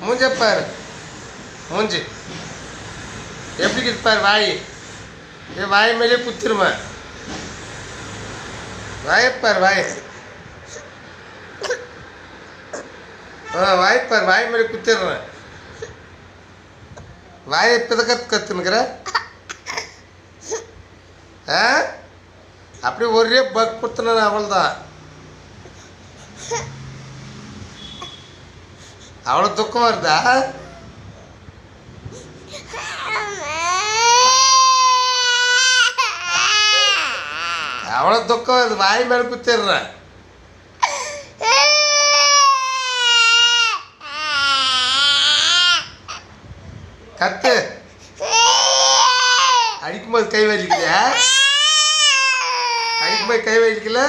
மூஞ்ச பாரு, மூஞ்சி எப்படி இருக்குது பாரு. வாய் வாய் மேலே குத்திருமா. வாயப்பார் வாய். வாய்ப்பார் வாய் மேலே குத்திடுறேன். வாயை கத்துனுக்குற. அப்படியே ஒரே பக் குத்துன அவள்தான். அவ்வளோ துக்கம் வருதா? அவ்வளோ துக்கம் வருது. வாய் மேலே குத்திடுறேன். கத்து. அடிக்கும்போது கை வலிக்கலையா? அடிக்கும்போது கை வலிக்கல.